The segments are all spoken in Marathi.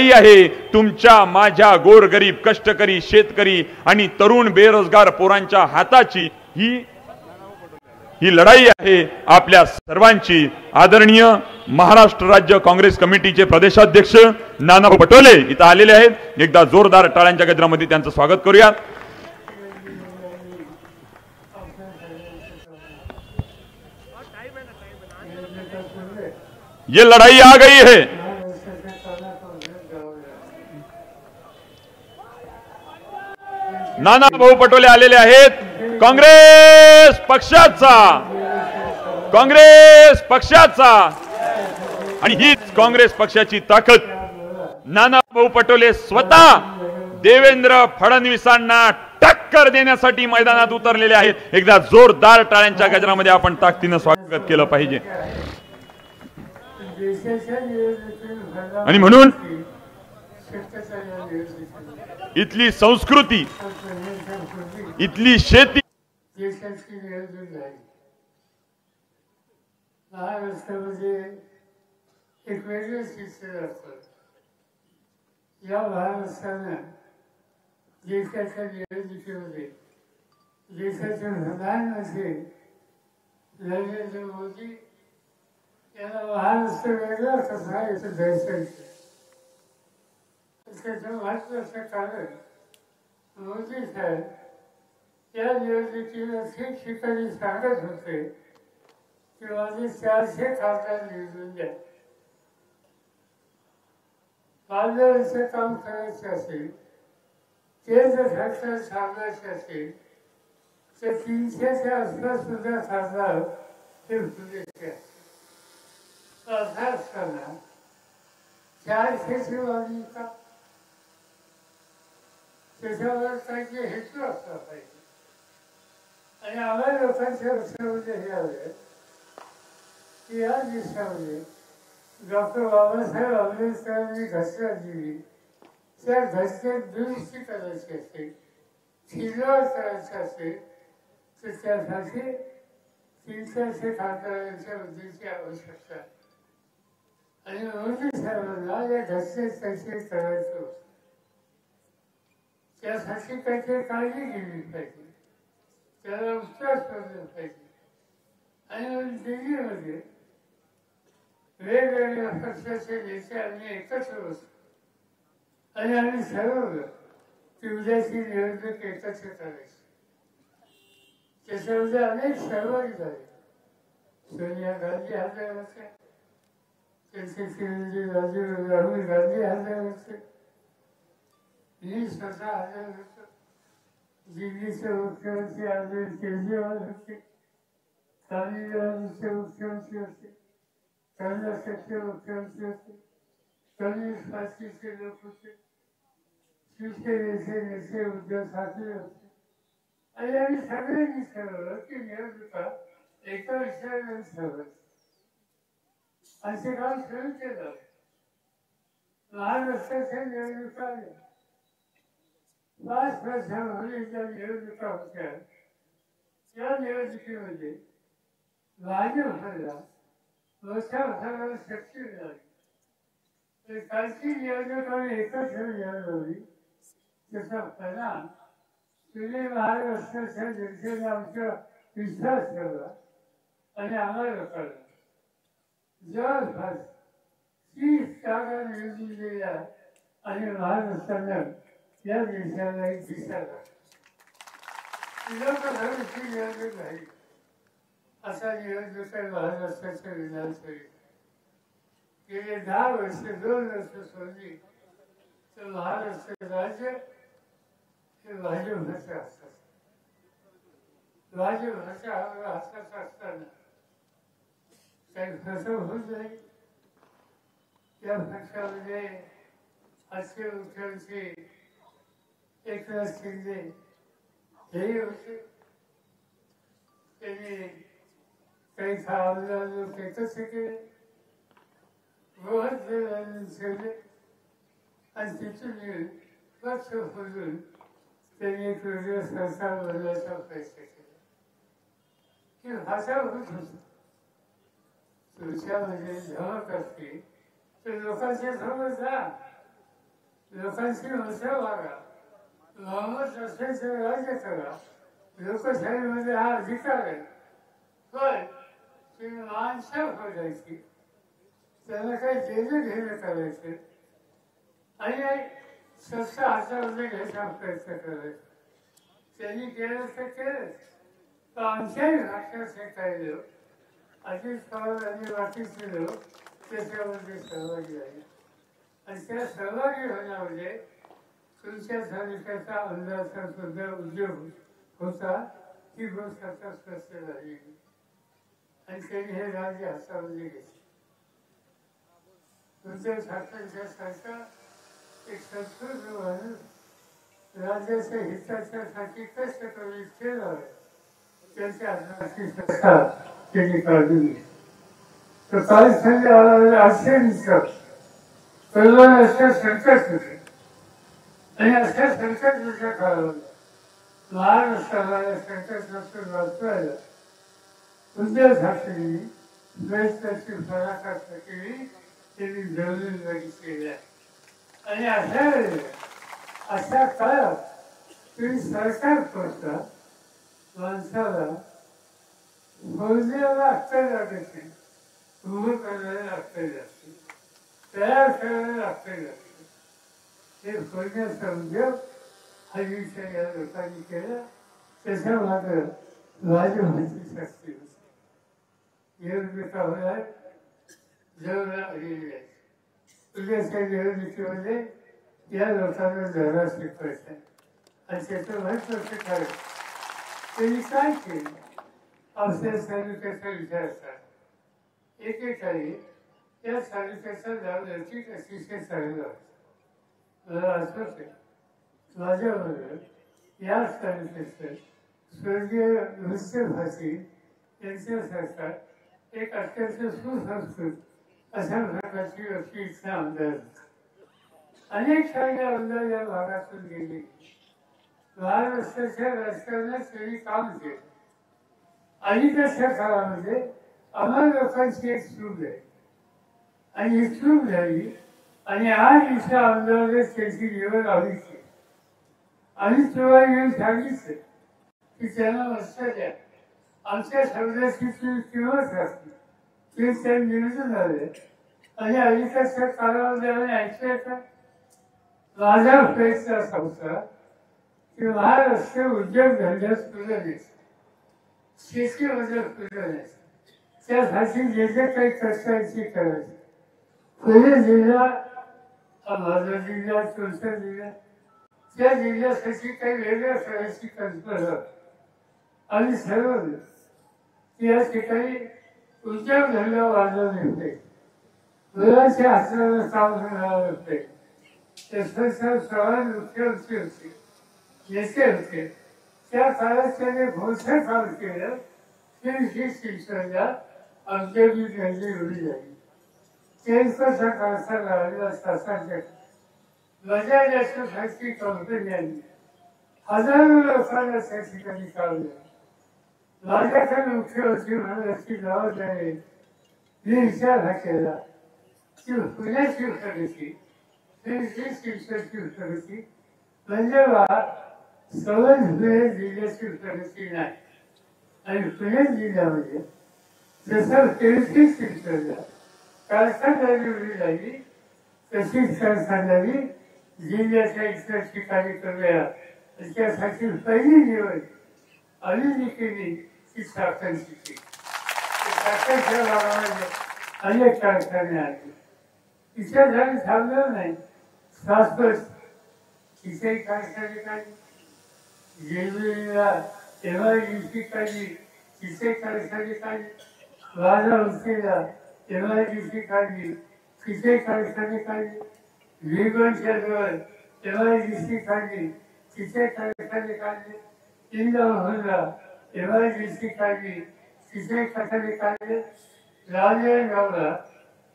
लढाई आहे तुमच्या माझ्या गोरगरीब कष्टकरी शेतकरी आणि तरुण बेरोजगार पोरांच्या हाताची। ही लढाई आहे आपल्या सर्वांची। आदरणीय महाराष्ट्र राज्य काँग्रेस कमिटीचे प्रदेशाध्यक्ष नाना पटोले इथं आलेले आहेत। एकदा जोरदार टाळ्यांच्या गजरामध्ये त्यांचं स्वागत करूया। ये लड़ाई आ गई है। नाना भाऊ पटोले आलेले आहेत। काँग्रेस पक्षाचा आणि हीच काँग्रेस पक्षाची ताकद। नाना भाऊ पटोले स्वतः देवेंद्र फडणवीसांना टक्कर देण्यासाठी मैदानात उतरलेले आहेत। एकदा जोरदार टाळ्यांच्या गजरामध्ये आपण ताकदीनं स्वागत केलं पाहिजे। आणि म्हणून इथली संस्कृती इथली शेती महाराष्ट्रामध्ये एक वेगळे शिक्षण असतात। या महाराष्ट्रानं देशाच्या निवडणुकीमध्ये देशाचे प्रधानमंत्री नरेंद्र मोदी यांना महाराष्ट्र वेगळा कसा याचं दर्शन त्याचं महत्वाचं कारण मोदी साहेब या निवडणुकीला ठिकठिकाणी सांगत होते की माझे 400 खासदार निवडून द्या। बाजाराचं काम करायचं असेल केंद्र सरकार सांगायचं असेल तर 300च्या आसपास सुद्धा खासदार हे पुरेसे असं असताना 400ची मागणी का? त्याच्यावर काही हेतू असला पाहिजे। आणि आम्हा लोकांच्या लक्षामध्ये हे आलं की या देशामध्ये डॉक्टर बाबासाहेब आंबेडकरांनी घटना दिली त्या घटनेत दुरुस्ती करायची असेल शिरवाळ करायची असेल तर त्यासाठी 300 खासदारांच्या मुद्द्याची आवश्यकता आहे। आणि मोदी साहेबांना या घटनेत काहीतरी करायचं होतं त्यासाठी काहीतरी काळजी घेतली पाहिजे त्याला उत्तर शोधलं पाहिजे। आणि दिल्लीमध्ये वेगवेगळ्या पक्षाचे नेते आम्ही एकत्र बसलो आणि आम्ही ठरवलं की उद्याची निवडणूक एकत्र करायची। त्याच्यामध्ये अनेक सहभागी झाले। सोनिया गांधी हजर होत्या त्यांचे श्रीमती राहुल गांधी हजर होते मी स्वतः हजर होतो। दिल्लीचे मुख्यमंत्री अरविंद केजरीवाल होते तामिळनाडूचे मुख्यमंत्री होते कर्नाटकचे मुख्यमंत्री होते कम्युनिस्ट पार्टीचे लोक होते शिवसेनेचे नेते उद्धव ठाकरे होते। आणि आम्ही सगळ्यांनी ठरवलं की निवडणुका एका विषयावर ठरवायचं आणि ते काम सुरू केलं। महाराष्ट्राच्या निवडणुका आल्या 5 वर्षांपूर्वी ज्या निवडणुका होत्या त्या निवडणुकीमध्ये भाजपला मोठ्या प्रमाणात शक्ती मिळाली। कालची निवडणूक आम्ही एकत्र निवडली त्याचा परिणाम तुम्ही महाराष्ट्राच्या जनतेने आमचा विश्वास ठेवला आणि आम्हाला कळलं जवळपास 30 जागा निवडून दिल्या आणि महाराष्ट्रानं या देशाला एक दिशा लोकसभेची निवडणूक झाली। असा निवडणूक आहे महाराष्ट्राच्या विधानसभेत गेले 10 वर्ष 2 वर्ष सोडली तर महाराष्ट्र राज्य हे भाजपच्या हातात भाजपच्या हातात असताना काही फसव होत नाही। त्या पक्षामध्ये आजचे मुख्यमंत्री एकनाथ शिंदे हेही होते त्यांनी काही आमदार लोक एकत्र केले बृहत ठेवले आणि तिथून पक्ष फुलून त्यांनी एक वेगळं सरकार बनवायचा प्रयत्न केला की भाषा होत होती तुमच्यामध्ये धमक असते तर लोकांच्या समोर जा लोकांशी हुशार वागा, मोहम्मद रसूलचं राज्य करा. लोकशाहीमध्ये हा अधिकार आहे. पण तुम्ही माणसं खोजायची, त्यांना काही देणं घेणं करायचं आणि स्वस्त हातामध्ये घ्यायचा प्रयत्न करायचा. त्यांनी केलं तर केलं. तर आमच्याही भाषणाचे काही लोक, अजित पवार आणि बाकीचे लोक त्याच्यामध्ये सहभागी झाले. आणि त्या सहभागी होण्यामध्ये तुमच्या तालुक्याचा अंदाजा सुद्धा उद्योग होता. ही गोष्ट आता स्पष्ट झाली आणि त्यांनी हे राज्य हातामध्ये घेतले. तुमच्या ठाकरेंच्या सारखा एक संस्कृत माणूस राज्याच्या हिताच्यासाठी कष्ट करून केलं, त्यांच्या हाताची सत्ता त्यांनी काढून घेतली. तर काही संधी असे दिसतात परिवार अशा संकट होते आणि अशा संकटाच्या काळामध्ये महाराष्ट्राला या संकटातून वाचवायला उद्धव ठाकरेंनी प्रयत्नाची पराकाष्ठा केली. त्यांनी जवळून बघितलेल्या आणि अशा काळात तुम्ही सरकार करता माणसाला बोलण्याला अक्कल लागत नाही, उभं करायला अक्कल लागते, तयार करायला लागते. हे बोलण्याचा उद्योग हा विषय या लोकांनी केला. त्याच्या मात्र भाजपची शक्ती होती. निवडणुका होणार, जवळ आलेली आहे. उद्याच्या निवडणुकीमध्ये या लोकांना धडा शिकवायचा आणि त्याचं महत्वाचं कारण त्यांनी काय केलं. आपल्या तालुक्याचा विचार करा. एकेकाळी या तालुक्याचा नाव लौकिक अतिशय चांगलं होतं. मला आठवत आहे माझ्याबरोबर याच तालुक्याचं स्वर्गीय नृत्यभाषी यांच्यासारखा एक अत्यंत सुसंस्कृत अशा प्रकारची व्यक्ती इथला आमदार होता. अनेक चांगले आमदार या भागातून गेले. महाराष्ट्राच्या राजकारणात त्यांनी काम केलं. अलीकडच्या काळामध्ये आम्हाला लोकांची एक चूक आहे आणि ही चूक झाली आणि आज इथल्या आमदाराने त्याची निवड आली केली. आणि तेव्हा येऊन सांगितलं की त्यांना मस्त द्या, आमच्या शब्दाची किंमत असते. ते त्या निवडून आले आणि अलीकडच्या काळामध्ये आम्ही ऐकलंय का माझा प्रयत्न असा होता की महाराष्ट्र उद्योगधंद्यात पुढे द्यायचं, शेतीमध्ये पुढे द्यायचं. त्यासाठी जे जे काही कष्टाची करायची. पुणे जिल्हा हा माझा जिल्हा, तुमचा जिल्हा, त्या जिल्ह्यासाठी काही वेगळ्या करायची कल्पना आणि ठरवलं की या ठिकाणी उद्योगधंदा वाढवले पाहिजे, मुलांच्या हाताला काम मिळालं पाहिजे. त्याचा सवाल मुख्यमंत्री होते, नेते होते. त्या काळात त्याने मोठं काम केलं. ही शिक्षणाला औद्योगिक गंजी उडी झाली. त्यांचा काळचा लागला शासनाच्या बजाज याच्यासाठी कंपन्यांनी हजारो लोकांना त्या ठिकाणी काढलं. माझ्याकडे मुख्यमंत्री म्हणून जबाबदारी मी विचार हा केला की पुण्याची प्रगती शिक्षणाची प्रगती म्हणजे सहज पुणे जिल्ह्याची प्रगती नाही. आणि पुणे जिल्ह्यामध्ये जसं तेहतीस शिक्षणाला कारखानदारी उडी लागली तशीच कारखानदारी जिल्ह्याच्या इतर ठिकाणी करूया. त्यासाठी पहिली निवड आम्ही केली ती साखरची केली. साखरच्या भागामध्ये अनेक कारखाने आले. तिच्या झाली थांबलं नाही. शाश्वत तिथे कारखाने काढली, जेजुरीला MIDC काढली, तिथे कारखाने काढली, वाराणसीला MIDC काढली, तिथे कारखाने काढली, भिगवणच्या जवळ MIDC काढली, तिथे कारखाने काढले, इंदापूरला MIDC काढली, तिथे कारखाने काढले, राजगावला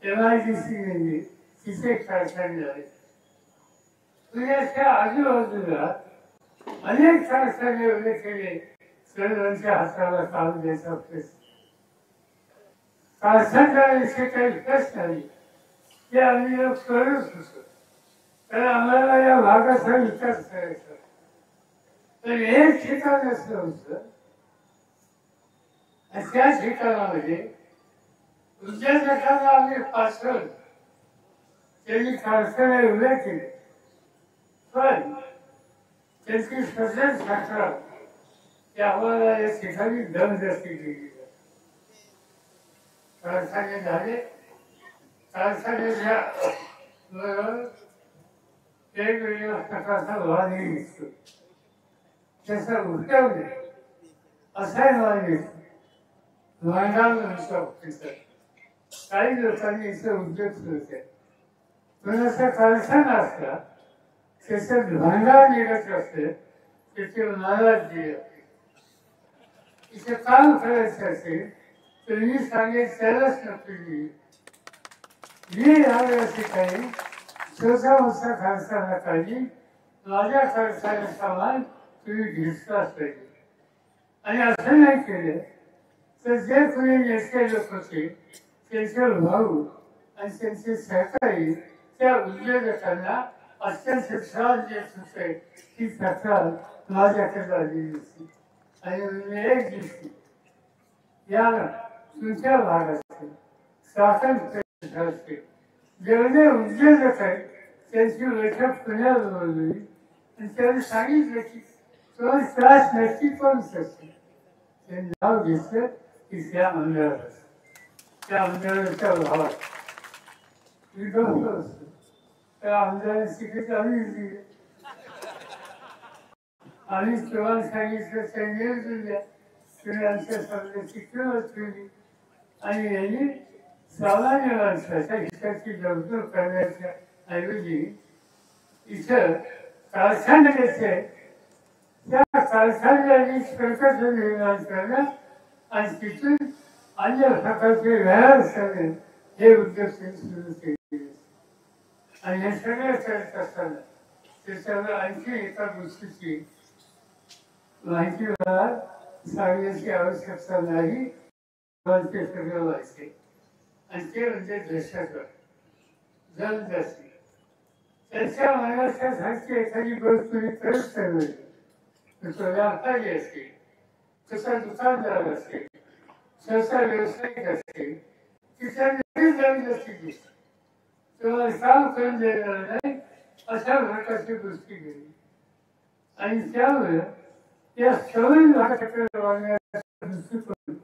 MIDC गेली, तिथे कारखाने झाले. पुण्याच्या आजूबाजूला अनेक कारखाने उभे केले. सर्वांच्या हाताला काम द्यायचा प्रश्न. कारखानदारांचे काही प्रश्न नाही ते आम्ही लोक करत होतो. तर आम्हाला या भागाचा विकास करायचा. तर एक ठिकाण असलं होतं आणि त्या ठिकाणामध्ये उद्योजकांना आम्ही पाठवलं. त्यांनी कारखाने उभे केले, पण त्यांची सगळ्यात तक्रार की आम्हाला या ठिकाणी दमदस्ती केली जाते. कारखाने झाले, कारखान्याच्या बरोबर वेगवेगळ्या प्रकारचा वाणी दिसतो. त्याचा उपयोग नाही असाही वाणी दिसतो. काही लोकांनी इथं उद्योग सुरू केले, पण असा कारखाना असला त्याच्यात भांडार निघत असते, त्याची नाराजगी असते. इथे काम करायचं असेल तर मी सांगेल त्यालाच नोकरी दिली. मी या ठिकाणी छोटा मोठा कारखाना काढली, माझ्या कारखान्यात सामान तुम्ही घेतलाच पाहिजे. आणि असं नाही केलं तर जे कोणी नेते लोक होते त्यांचे भाऊ आणि त्यांचे सहकारी त्या उद्योजकांना अत्यंत त्रास देत होते. ही तक्रार माझ्याकडे आलेली होती. आणि मी एक दिवशी या तुमच्या भागातील शासन जेवढे उद्योजक आहेत त्यांची बैठक पुण्यात बोलवली आणि त्यांनी सांगितलं की तो त्रास नक्की करू शकतो. ते नाव घेतलं की त्या मंडळात, त्या मंडळाच्या भावात मी बसलो असतो. त्या आमदाराची तिकीट आम्ही दिली आणि तेव्हा सांगितलं त्यांनी दिल्या. तुम्ही आमच्या समाजाची किंमत केली आणि यांनी सामान्य माणसाच्या हिताची जवळजवळ करण्याच्या ऐवजी इथं कारखान्याचे त्या कारखान्याने प्रकल्प निर्माण करणं आणि तिथून अन्य प्रकारचे व्यवहार करणे हे उद्योग सुरू केले. आणि हे सगळं करत असताना त्याच्यावर आणखी एका गोष्टीची माहिती मला सांगण्याची आवश्यकता नाही, पण ते सगळं व्हायचे. आणि ते म्हणजे दहशतवाद, जलदस्ती. त्याच्या मनाच्यासारखी एखादी गोष्ट तुम्ही करत ठरवली, तो व्यापारी असेल, तसा दुकानदार असेल, सहसा व्यावसायिक असेल, तिच्या जलदस्ती दिसते. तेव्हा काम करून देणार नाही अशा प्रकारची गोष्टी केली. आणि त्यामुळे या सवयी भागाकडे वागण्याचा दृष्टिकोन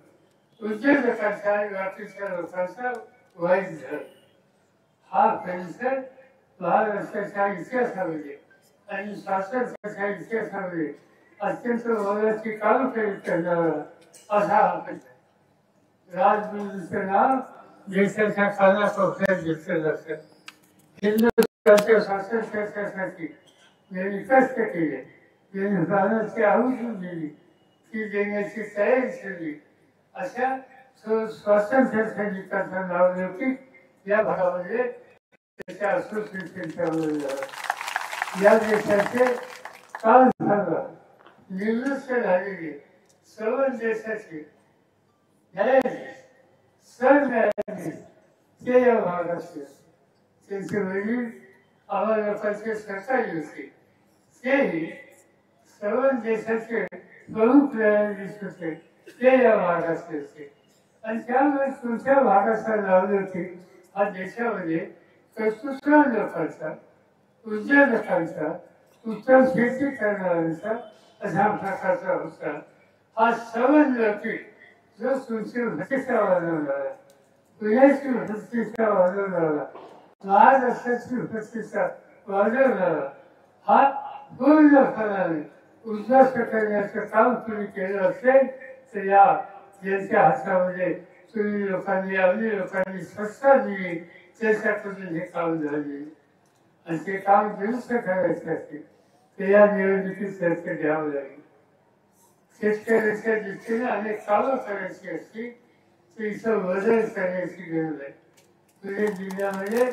उद्योजकांचा आणि बाकीच्या लोकांचा वाईट झाला. हा परिसर महाराष्ट्राच्या इतिहासामध्ये आणि शासनाच्या इतिहासामध्ये अत्यंत मोलाची काम करणारा असा हा परिसर. राजबंधूचं नाव देशाच्या कानाकोपऱ्यात घेतलं जातं. हिंदुस्थानच्या स्वातंत्र्यासाठी ज्यांनी कष्ट केले, ज्यांनी प्राणाची आहुती दिली, ती देण्याची तयारी केली, अशा स्वातंत्र्य सैनिकांचं नावलौकिक या भागामध्ये त्याच्या असोसिएशनच्या या देशाचे काल झाला निवृत्त झालेले सर्व देशाचे न्यायाधीश, सरन्यायाधीश ते या भागाचे. त्यांचे वडील आम्हा लोकांचे सरकारी होते. तेही सर्व देशाचे प्रमुख न्यायाधीश होते. ते या भागाचे होते. आणि त्यामुळे तुमच्या भागाचा नावलौकिक हा देशामध्ये कर्तृत्ववान लोकांचा, उद्योजकांचा, उत्तम शेती करणाऱ्यांचा अशा प्रकारचा होता. हा सर्वलौकिक जो तुमची प्रतिष्ठा वाढवणारा, पुण्याची प्रतिष्ठा वाढवणारा, महाराष्ट्राची प्रतिष्ठा वाढवणारा, हा पूर्णपणाने उद्ध्वस्त करण्याचं काम तुम्ही केलं असेल तर या ज्यांच्या हातामध्ये तुम्ही लोकांनी, आपली लोकांनी सत्ता दिली त्याच्याकडून हे काम झाले. आणि ते काम दुरुस्त करायचे असेल तर या निवडणुकीत चर्च घ्यावं लागेल. शेतकऱ्याच्या दृष्टीने अनेक कामं करायची असतील तर इथं बदल करण्याची गरज आहे. पुणे जिल्ह्यामध्ये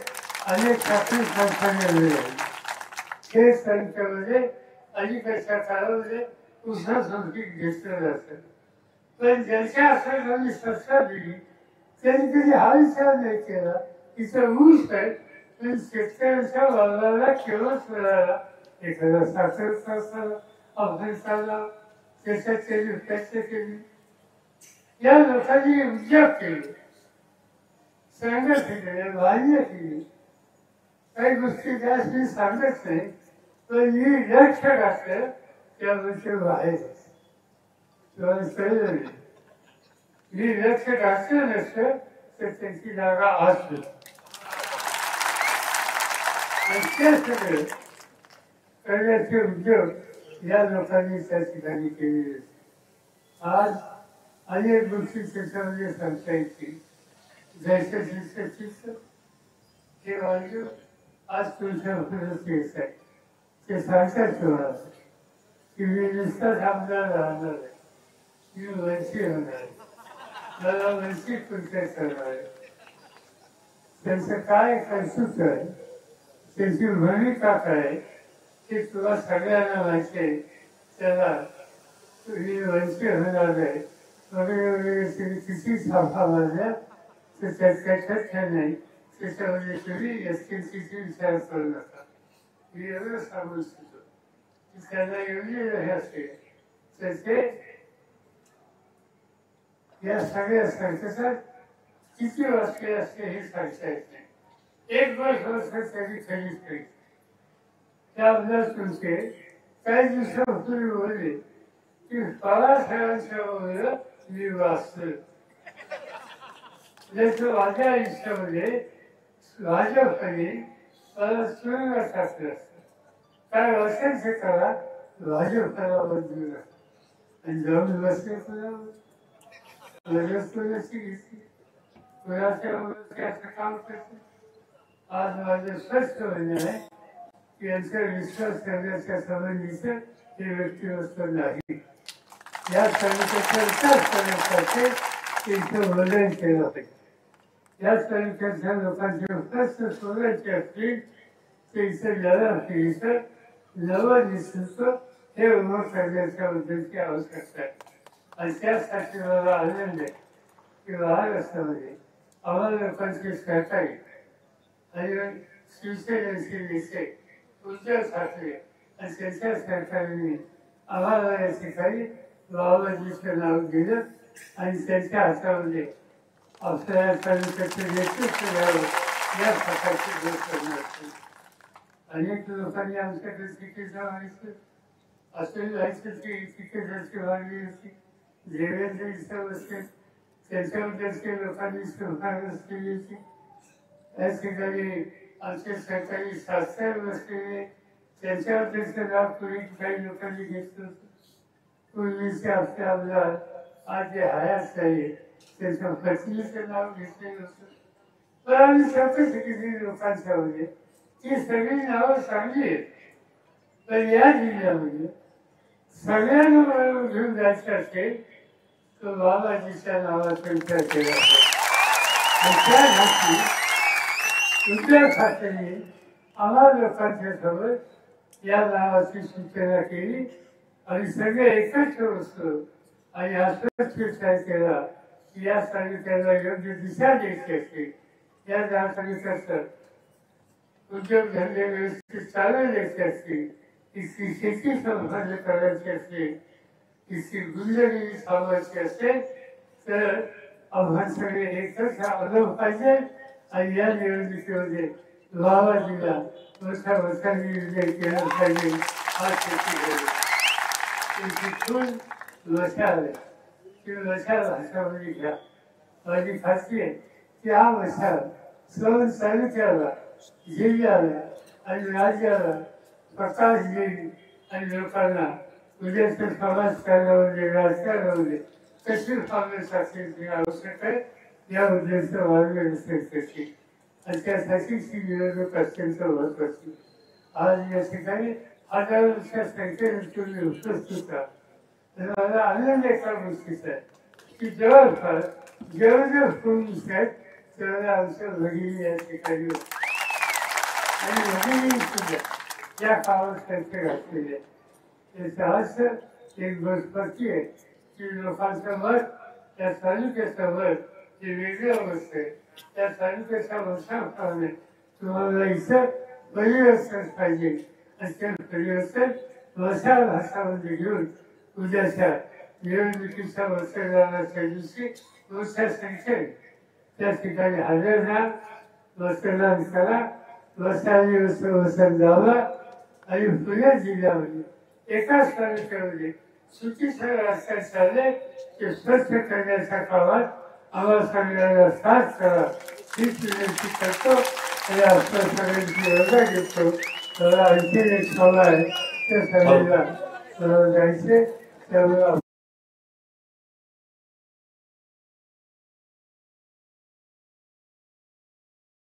अनेक साखळी कारखाने मिळाले. हे संख्येमध्ये अलीकडच्या काळामध्ये ऊसासंख्यिक घेतलं जातं. पण ज्यांच्या सरकारने सत्ता दिली त्यांनी कधी हा विचार नाही केला इथं ऊस आहे पण शेतकऱ्याच्या वालाला केव्हाच मिळाला एखादा साखर कारखाना अफगाणिस्तानला त्याच्यात त्यांनी प्रयत्न केली. या लोकांनी उद्योग केले, संघर्ष केले, बाह्य केली. काही गोष्टी जास्त मी सांगत नाही, पण मी लक्ष टाकलं त्या गोष्टी बाहेर तुम्हाला कळलं नाही. मी लक्ष टाकलं नसतं तर त्यांची जागा असतो. ते सगळं करण्याचे उद्योग या लोकांनी त्या ठिकाणी केलेले. आज अनेक गोष्टी त्याच्यामध्ये सांगता येतील. जैसे शिस्त हे वाजू आज तुमच्या उपलब्ध येत आहे. ते सांगतात तुम्हाला की मी नुसतं थांबणार राहणार आहे, मी वंचित होणार आहे, मला वंचित तुमच्या करणार आहे. त्यांचं काय कर्तृत्व आहे, त्यांची भूमिका काय हे तुला सगळ्यांना माहिती आहे. त्याला तुम्ही वंचित होणार आहे वगैरे किती छापा मारल्या तर त्याच्यात नाही. त्याच्यामध्ये तुम्ही एसटीसीची विचार करू नका. मी एवढं सांगू इच्छितो की त्यांना एवढी हे असते तर ते या सगळ्या संकटात किती वाजले असते हे सांगता येत नाही. एक वर्ष त्यांनी खरीच केली. त्याबद्दल तुमचे काही दिवसापूर्वी बोलले की बाळासाहेबांच्या बोललं मी वाचलं. त्याचं माझ्या आयुष्यामध्ये भाजपने मला तुरुंगात टाकलं असतं. काय असेल ते करा, भाजपला बदलू नका. आणि जाऊन बसले कोणावर लगेच कोणाची घेतली, कोणाच्या असं काम करते. आज माझं स्पष्ट म्हणणं आहे की यांचा विश्वास करण्याच्या संबंधीचं हे व्यक्तिमत्व नाही. या तालुक्याचा विकास करण्यासाठी त्यांचं वलन केलं पाहिजे. या तालुक्याच्या लोकांचे प्रश्न सोडायचे असतील ते इथं लढा इथं नवं नेतृत्व हे उभं करण्याच्या बद्दलची आवश्यकता आहे. आणि त्यासाठी मला आनंद आहे की महाराष्ट्रामध्ये आम्हाला लोकांचे सहकारी आणि शिवसेनेचे नेते उद्धव ठाकरे आणि त्यांच्या सरकारने आम्हाला या ठिकाणी बाबाजीचं नाव दिलं आणि त्यांच्या हातामध्ये आपल्या तालुक्याचं नेतृत्व घ्यावं या प्रकारची गोष्ट करण्यात. अनेक लोकांनी आमच्याकडे तिकीट मागितलं, असं जायचं की तिकीटाची मागणी होती. देवेंद्र इथं बसले, त्यांच्याबद्दलच्या लोकांनी शिफारस केली होती. या ठिकाणी आमचे सरकारी शास्त्र बसलेले त्यांच्याबद्दलचं नाव पूर्वी काही लोकांनी घेतलं होतं. पूर्वीचे आपले आमदार आज जे हयात आहे त्यांच्या पत्नीचं नाव घेतलेलं होतं. पण आम्ही चौकशी केली लोकांच्यामध्ये ती सगळी नावं चांगली आहेत. पण या जिल्ह्यामध्ये सगळ्यांना बरोबर घेऊन जायचं असेल तर बाबाजीच्या नावाचा विचार केला पाहिजे. आणि त्यासाठी उद्धव ठाकरे आम्हा लोकांच्या सोबत या नावाची सूचना केली आणि सगळे एकत्र बसलो आणि अस्वस्थ विचार केला की या तालुक्याला योग्य दिशा द्यायची असेल, या तालुक्याचं उद्योगधंदे व्यवस्थित चालू द्यायचे असतील, तिची शेती संवर्धन करायची असेल, तिची गुंजगिरी थांबवायची असेल तर आव्हान सगळे एकच आलं पाहिजे. आणि या निवडणुकीमध्ये बाबाजीला मोठ्या मतांनी विजय केला पाहिजे. हा शेती त्यांची खून मशाल आहे, ती मशाल हातामध्ये घ्या. माझी खात्री आहे की हा मशाल सर्व तालुक्याला, जिल्ह्याला आणि राज्याला प्रकाश देईल आणि लोकांना उद्याच्या समाज कार्यामध्ये राजकारणामध्ये कशी काँग्रेससाठी आवश्यक आहे या उद्देशाचा मार्गदर्शन करते. आणि त्यासाठीची निवडणूक अत्यंत महत्वाची. आज या ठिकाणी हजारोच्या संख्येने तुम्ही उपस्थित आहात. मला आनंद एका गोष्टीचा आहे की जवळपास जेवढे पोलीस आहेत तेवढ्या आमच्या भगिनी या ठिकाणी होते आणि भगिनी सुद्धा या कामात त्यांचे घातलेले आहे. त्याचा अर्थ एक गोष्टी आहे की लोकांचं मत त्या तालुक्याचं मत जे वेगळं असते त्या तालुक्याच्या वर्षाप्रमाणे तुम्हाला इथं परिवर्तन पाहिजे आणि ते परिवर्तन वसा भाषामध्ये घेऊन उद्याच्या निवडणुकीच्या मतदानाच्या दिवशी मोठ्या संख्येने त्या ठिकाणी हजर राहा, मतदान करा. वसाने वसन लावा आणि पुणे जिल्ह्यामध्ये एकाच तालुक्यामध्ये चुकीचं राजकारण चालले ते स्वच्छ करण्याच्या कामात आम्हाला सगळ्यांना साथ करा हीच विनंती करतो आणि आपल्या सगळ्यांची रजा घेतो. मला आणखी एक सवाल आहे त्या सगळ्यांना जायचे त्यामुळे